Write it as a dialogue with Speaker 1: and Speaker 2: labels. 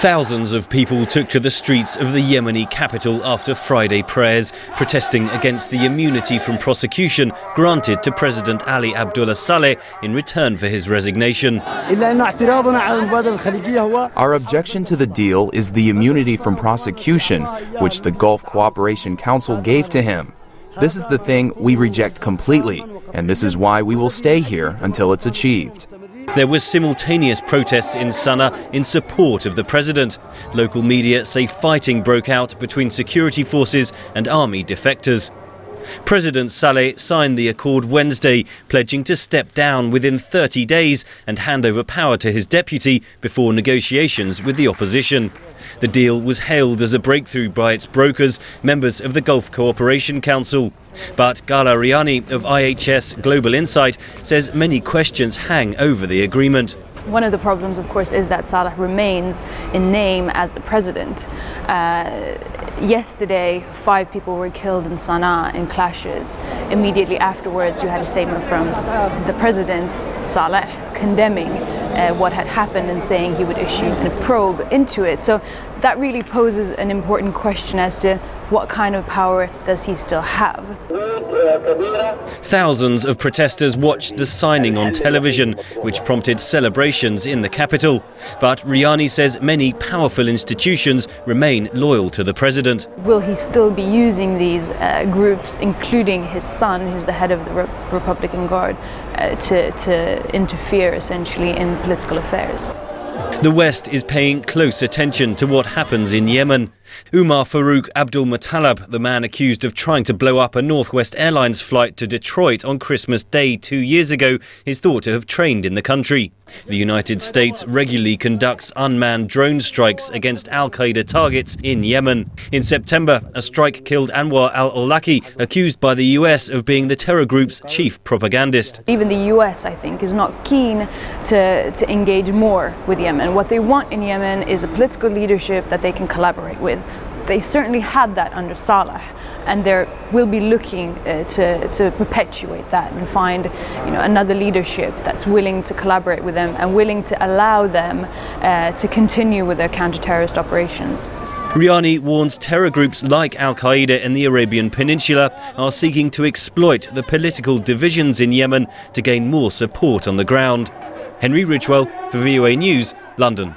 Speaker 1: Thousands of people took to the streets of the Yemeni capital after Friday prayers, protesting against the immunity from prosecution granted to President Ali Abdullah Saleh in return for his resignation.
Speaker 2: Our objection to the deal is the immunity from prosecution, which the Gulf Cooperation Council gave to him. This is the thing we reject completely, and this is why we will stay here until it's achieved.
Speaker 1: There were simultaneous protests in Sana'a in support of the president. Local media say fighting broke out between security forces and army defectors. President Saleh signed the accord Wednesday, pledging to step down within 30 days and hand over power to his deputy before negotiations with the opposition. The deal was hailed as a breakthrough by its brokers, members of the Gulf Cooperation Council. But Gala Riani of IHS Global Insight says many questions hang over the agreement.
Speaker 3: One of the problems, of course, is that Saleh remains in name as the president. Yesterday, 5 people were killed in Sana'a in clashes. Immediately afterwards, you had a statement from the president, Saleh, condemning what had happened and saying he would issue a probe into it. So that really poses an important question as to what kind of power does he still have.
Speaker 1: Thousands of protesters watched the signing on television, which prompted celebrations in the capital. But Riani says many powerful institutions remain loyal to the president.
Speaker 3: Will he still be using these groups, including his son, who's the head of the Republican Guard, to interfere essentially in political affairs?
Speaker 1: The West is paying close attention to what happens in Yemen. Umar Farouk Abdul Muttalab, the man accused of trying to blow up a Northwest Airlines flight to Detroit on Christmas Day 2 years ago, is thought to have trained in the country. The United States regularly conducts unmanned drone strikes against al-Qaeda targets in Yemen. In September, a strike killed Anwar al-Awlaki, accused by the US of being the terror group's chief propagandist.
Speaker 3: Even the US, I think, is not keen to engage more with Yemen. What they want in Yemen is a political leadership that they can collaborate with. They certainly had that under Saleh, and they will be looking to perpetuate that and find, another leadership that's willing to collaborate with them and willing to allow them to continue with their counter-terrorist operations.
Speaker 1: Riani warns terror groups like al-Qaeda in the Arabian Peninsula are seeking to exploit the political divisions in Yemen to gain more support on the ground. Henry Ridgwell for VOA News, London.